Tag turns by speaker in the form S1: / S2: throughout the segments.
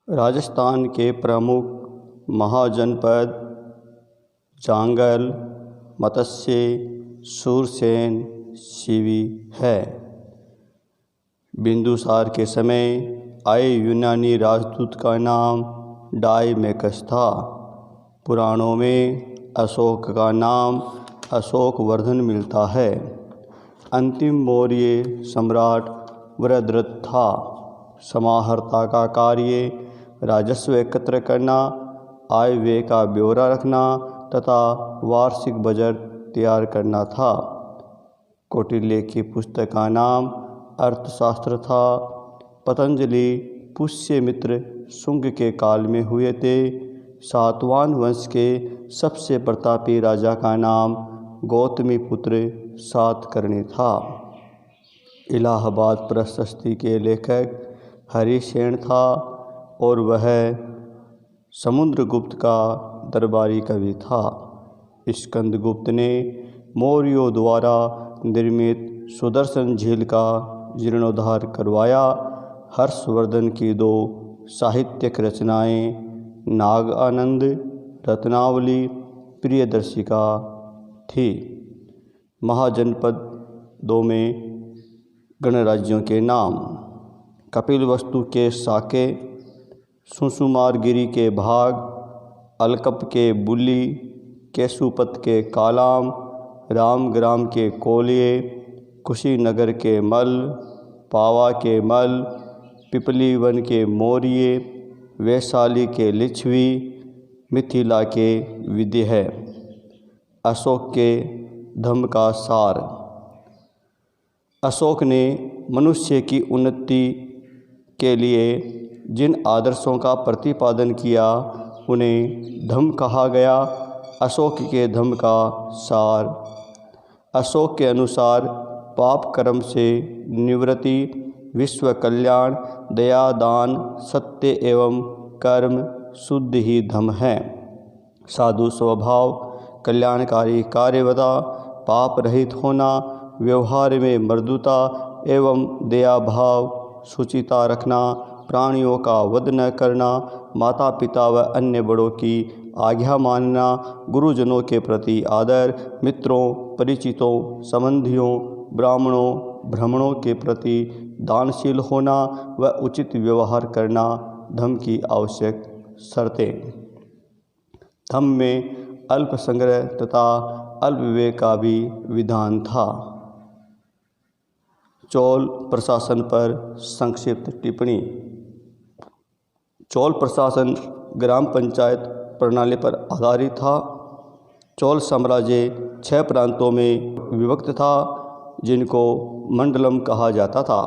S1: राजस्थान के प्रमुख महाजनपद जांगल, मत्स्य, सूरसेन, सीवी है। बिंदुसार के समय आए यूनानी राजदूत का नाम डायमेकस था। पुराणों में अशोक का नाम अशोकवर्धन मिलता है। अंतिम मौर्य सम्राट वृषध्वज था। समाहर्ता का कार्य राजस्व एकत्र करना, आय व्यय का ब्यौरा रखना तथा वार्षिक बजट तैयार करना था। कौटिल्य की पुस्तक का नाम अर्थशास्त्र था। पतंजलि पुष्यमित्र शुंग के काल में हुए थे। सातवाहन वंश के सबसे प्रतापी राजा का नाम गौतमीपुत्र सातकर्णी था। इलाहाबाद प्रशस्ति के लेखक हरिसेन था और वह समुद्रगुप्त का दरबारी कवि था। स्कंदगुप्त ने मौर्यों द्वारा निर्मित सुदर्शन झील का जीर्णोद्धार करवाया। हर्षवर्धन की 2 साहित्यिक रचनाएं नाग आनंद, रत्नावली, प्रियदर्शिका थी। महाजनपदों में गणराज्यों के नाम: कपिलवस्तु के साके, सुषुमारगिरी के भाग, अलकप के बुली, केशुपत के कालाम, रामग्राम के कोलिये, कुशीनगर के मल, पावा के मल, पिपली वन के मौर्य, वैशाली के लिच्छवी, मिथिला के विदेह। अशोक के धम्म का सार: अशोक ने मनुष्य की उन्नति के लिए जिन आदर्शों का प्रतिपादन किया उन्हें धम्म कहा गया। अशोक के धम्म का सार: अशोक के अनुसार पाप कर्म से निवृत्ति, विश्व कल्याण, दया, दान, सत्य एवं कर्म शुद्ध ही धम्म है। साधु स्वभाव, कल्याणकारी कार्यवता, पाप रहित होना, व्यवहार में मृदुता एवं दया भाव, शुचिता रखना, प्राणियों का वध न करना, माता पिता व अन्य बड़ों की आज्ञा मानना, गुरुजनों के प्रति आदर, मित्रों, परिचितों, संबंधियों, ब्राह्मणों, ब्राह्मणों के प्रति दानशील होना व उचित व्यवहार करना धम्म की आवश्यक शर्तें। धम्म में अल्प संग्रह तथा अल्प व्यय का भी विधान था। चोल प्रशासन पर संक्षिप्त टिप्पणी: चोल प्रशासन ग्राम पंचायत प्रणाली पर आधारित था। चोल साम्राज्य 6 प्रांतों में विभक्त था जिनको मंडलम कहा जाता था।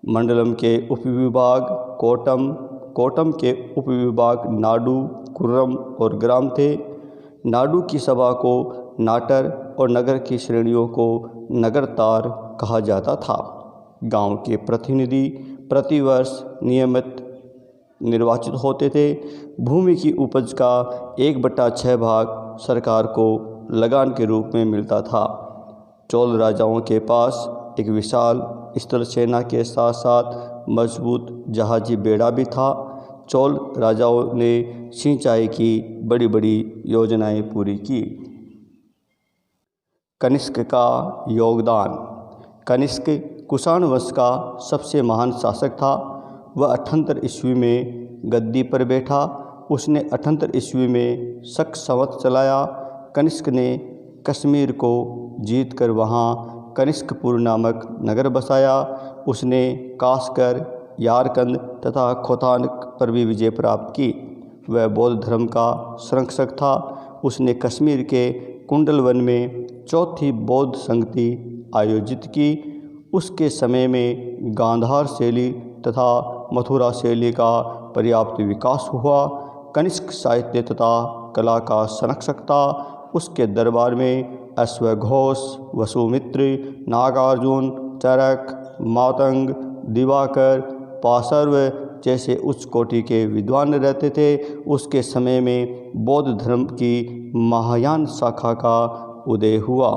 S1: मंडलम के उपविभाग कोटम, कोटम के उपविभाग नाडु, कुर्रम और ग्राम थे। नाडु की सभा को नाटर और नगर की श्रेणियों को नगरतार कहा जाता था। गांव के प्रतिनिधि प्रतिवर्ष नियमित निर्वाचित होते थे। भूमि की उपज का 1/6 भाग सरकार को लगान के रूप में मिलता था। चोल राजाओं के पास एक विशाल स्थल सेना के साथ साथ मजबूत जहाजी बेड़ा भी था। चोल राजाओं ने सिंचाई की बड़ी बड़ी योजनाएं पूरी की। कनिष्क का योगदान: कनिष्क कुषाण वंश का सबसे महान शासक था। वह 78 ईस्वी में गद्दी पर बैठा। उसने 78 ईस्वी में शक संवत चलाया। कनिष्क ने कश्मीर को जीतकर वहाँ कनिष्कपुर नामक नगर बसाया। उसने कास्कर, यारकंद तथा खोतान पर भी विजय प्राप्त की। वह बौद्ध धर्म का संरक्षक था। उसने कश्मीर के कुंडलवन में 4थी बौद्ध संगति आयोजित की। उसके समय में गांधार शैली तथा मथुरा शैली का पर्याप्त विकास हुआ। कनिष्क साहित्य तथा कला का संरक्षक था। उसके दरबार में अश्वघोष, वसुमित्र, नागार्जुन, चरक, मातंग, दिवाकर, पाशर्व जैसे उच्च कोटि के विद्वान रहते थे। उसके समय में बौद्ध धर्म की महायान शाखा का उदय हुआ।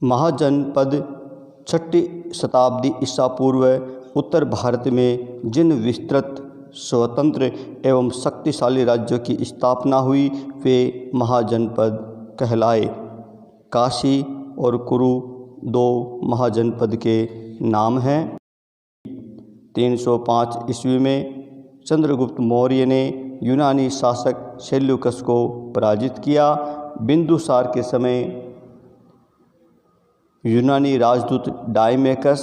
S1: महाजनपद 6ठी शताब्दी ईसा पूर्व उत्तर भारत में जिन विस्तृत स्वतंत्र एवं शक्तिशाली राज्यों की स्थापना हुई वे महाजनपद कहलाए। काशी और कुरु 2 महाजनपद के नाम हैं। 305 ईस्वी में चंद्रगुप्त मौर्य ने यूनानी शासक सेल्यूकस को पराजित किया। बिंदुसार के समय यूनानी राजदूत डायमेकस,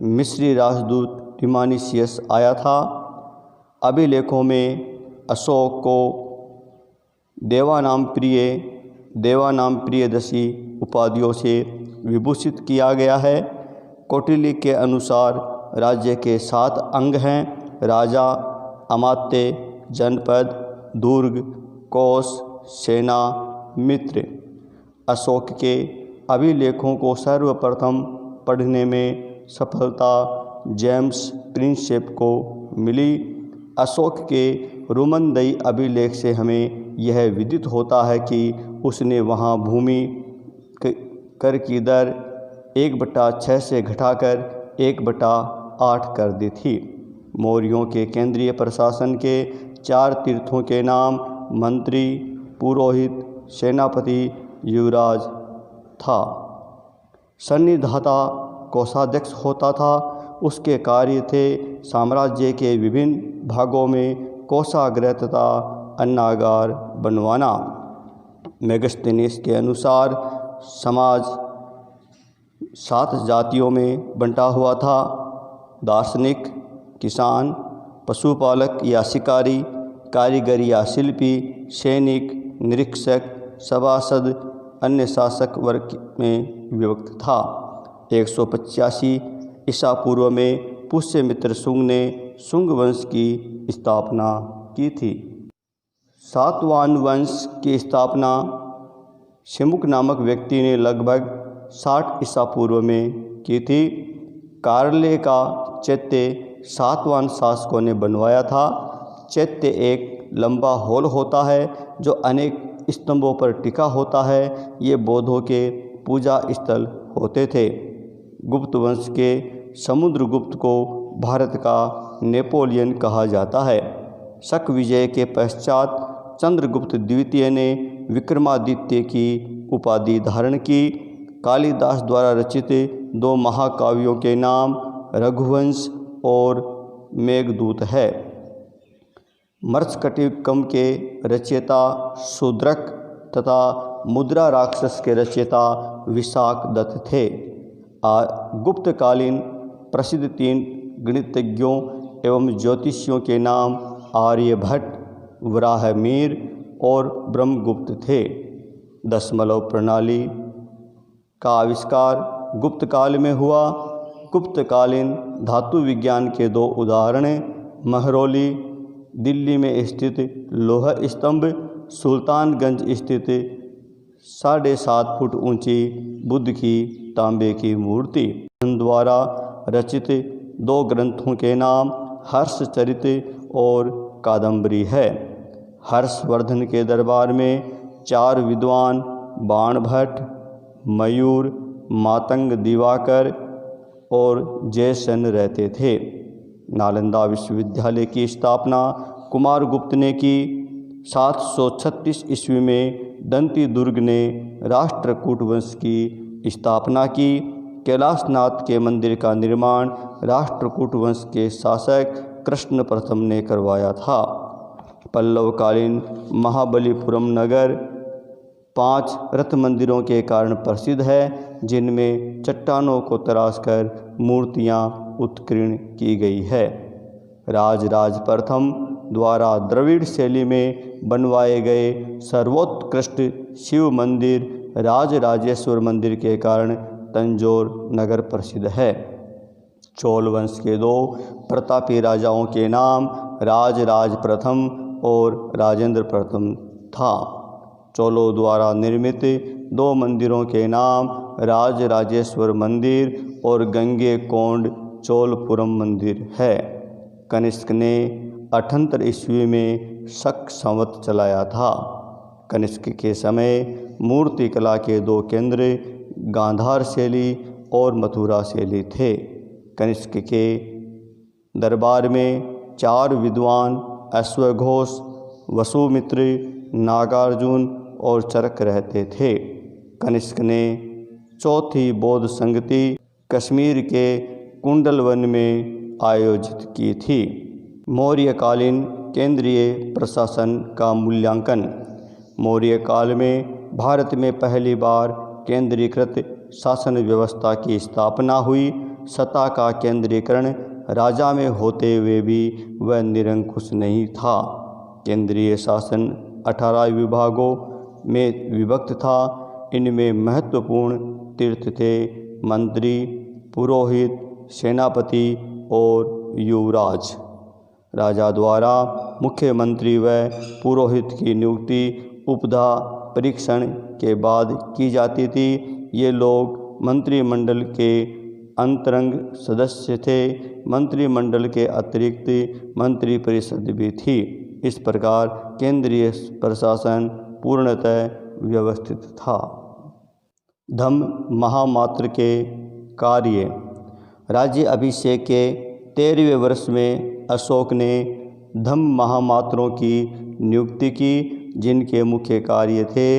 S1: मिस्री राजदूत टिमानिसियस आया था। अभिलेखों में अशोक को देवानाम प्रियदर्शी उपाधियों से विभूषित किया गया है। कौटिल्य के अनुसार राज्य के 7 अंग हैं: राजा, अमात्य, जनपद, दुर्ग, कोष, सेना, मित्र। अशोक के अभिलेखों को सर्वप्रथम पढ़ने में सफलता जेम्स प्रिंसेप को मिली। अशोक के रुमनदई अभिलेख से हमें यह विदित होता है कि उसने वहां भूमि कर की दर 1/6 से घटाकर 1/8 कर दी थी। मौर्यों के केंद्रीय प्रशासन के 4 तीर्थों के नाम मंत्री, पुरोहित, सेनापति, युवराज था। सन्निधाता कोषाध्यक्ष होता था। उसके कार्य थे साम्राज्य के विभिन्न भागों में कोषागार तथा अन्नागार बनवाना। मेगस्थनीस के अनुसार समाज 7 जातियों में बंटा हुआ था: दार्शनिक, किसान, पशुपालक या शिकारी, कारीगर या शिल्पी, सैनिक, निरीक्षक, सभासद, अन्य शासक वर्ग में विभक्त था। 185 ईसा पूर्व में पुष्यमित्र शुंग ने शुंग वंश की स्थापना की थी। सातवाहन वंश की स्थापना शिमुक नामक व्यक्ति ने लगभग 60 ईसा पूर्व में की थी। कार्ले का चैत्य सातवाहन शासकों ने बनवाया था। चैत्य एक लंबा हॉल होता है जो अनेक स्तंभों पर टिका होता है। ये बौद्धों के पूजा स्थल होते थे। गुप्त वंश के समुद्रगुप्त को भारत का नेपोलियन कहा जाता है। शक विजय के पश्चात चंद्रगुप्त द्वितीय ने विक्रमादित्य की उपाधि धारण की। कालिदास द्वारा रचित 2 महाकाव्यों के नाम रघुवंश और मेघदूत है। मत्स्यकटिकम के रचयिता शूद्रक तथा मुद्रा राक्षस के रचयिता विशाख दत्त थे। गुप्तकालीन प्रसिद्ध 3 गणितज्ञों एवं ज्योतिषियों के नाम आर्यभट्ट, वराहमिहिर और ब्रह्मगुप्त थे। दशमलव प्रणाली का आविष्कार गुप्त काल में हुआ। गुप्तकालीन धातु विज्ञान के 2 उदाहरण महरौली दिल्ली में स्थित लोह स्तंभ, सुल्तानगंज स्थित 7.5 फुट ऊंची बुद्ध की तांबे की मूर्ति। द्वारा रचित 2 ग्रंथों के नाम हर्षचरित और कादम्बरी है। हर्षवर्धन के दरबार में 4 विद्वान बाणभट्ट, मयूर, मातंग दिवाकर और जयसेन रहते थे। नालंदा विश्वविद्यालय की स्थापना कुमारगुप्त ने की। 736 ईस्वी में दंती दुर्ग ने राष्ट्रकूट वंश की स्थापना की। कैलाशनाथ के मंदिर का निर्माण राष्ट्रकूट वंश के शासक कृष्ण प्रथम ने करवाया था। पल्लवकालीन महाबलीपुरम नगर 5 रथ मंदिरों के कारण प्रसिद्ध है, जिनमें चट्टानों को तराशकर मूर्तियां उत्कीर्ण की गई है। राजराज प्रथम द्वारा द्रविड़ शैली में बनवाए गए सर्वोत्कृष्ट शिव मंदिर राजराजेश्वर मंदिर के कारण तंजौर नगर प्रसिद्ध है। चोल वंश के 2 प्रतापी राजाओं के नाम राजराज प्रथम और राजेंद्र प्रथम था। चोलों द्वारा निर्मित 2 मंदिरों के नाम राजराजेश्वर मंदिर और गंगे कोंड चोलपुरम मंदिर है। कनिष्क ने 78 ईस्वी में शक संवत चलाया था। कनिष्क के समय मूर्तिकला के 2 केंद्र गांधार शैली और मथुरा शैली थे। कनिष्क के दरबार में 4 विद्वान अश्वघोष, वसुमित्र, नागार्जुन और चरक रहते थे। कनिष्क ने चौथी बौद्ध संगति कश्मीर के कुंडलवन में आयोजित की थी। मौर्यकालीन केंद्रीय प्रशासन का मूल्यांकन। मौर्य काल में भारत में पहली बार केंद्रीकृत शासन व्यवस्था की स्थापना हुई। सत्ता का केंद्रीकरण राजा में होते हुए भी वह निरंकुश नहीं था। केंद्रीय शासन 18 विभागों में विभक्त था। इनमें महत्वपूर्ण तीर्थ थे मंत्री, पुरोहित, सेनापति और युवराज। राजा द्वारा मुख्यमंत्री व पुरोहित की नियुक्ति उपधा परीक्षण के बाद की जाती थी। ये लोग मंत्रिमंडल के अंतरंग सदस्य थे। मंत्रिमंडल के अतिरिक्त मंत्रिपरिषद भी थी। इस प्रकार केंद्रीय प्रशासन पूर्णतः व्यवस्थित था। धम्म महामात्र के कार्य। राज्य अभिषेक के 13वें वर्ष में अशोक ने धम्म महामात्रों की नियुक्ति की, जिनके मुख्य कार्य थे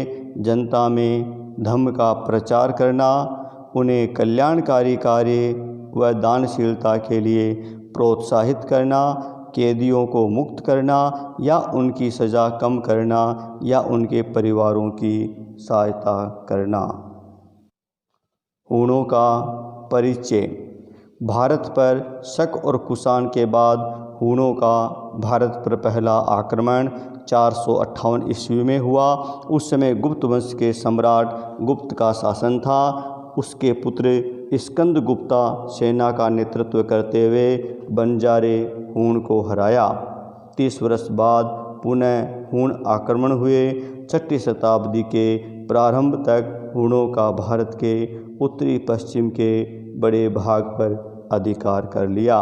S1: जनता में धम्म का प्रचार करना, उन्हें कल्याणकारी कार्य व दानशीलता के लिए प्रोत्साहित करना, कैदियों को मुक्त करना या उनकी सज़ा कम करना या उनके परिवारों की सहायता करना। हूणों का परिचय। भारत पर शक और कुषाण के बाद हूणों का भारत पर पहला आक्रमण 458 ईस्वी में हुआ। उस समय गुप्त वंश के सम्राट गुप्त का शासन था। उसके पुत्र स्कंदगुप्ता सेना का नेतृत्व करते हुए बंजारे हूण को हराया। 30 वर्ष बाद पुनः हूण आक्रमण हुए। 6वीं शताब्दी के प्रारंभ तक हूणों का भारत के उत्तरी पश्चिम के बड़े भाग पर अधिकार कर लिया।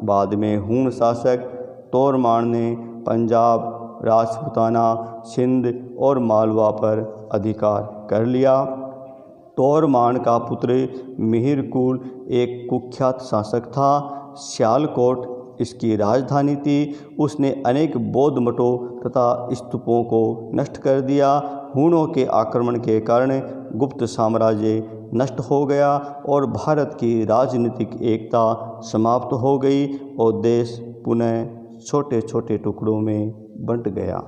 S1: बाद में हूण शासक तोरमान ने पंजाब, राजपूताना, सिंध और मालवा पर अधिकार कर लिया। तोरमान का पुत्र मिहिरकुल एक कुख्यात शासक था। सियालकोट इसकी राजधानी थी। उसने अनेक बौद्ध मठों तथा स्तूपों को नष्ट कर दिया। हूणों के आक्रमण के कारण गुप्त साम्राज्य नष्ट हो गया और भारत की राजनीतिक एकता समाप्त हो गई और देश पुनः छोटे छोटे टुकड़ों में बंट गया।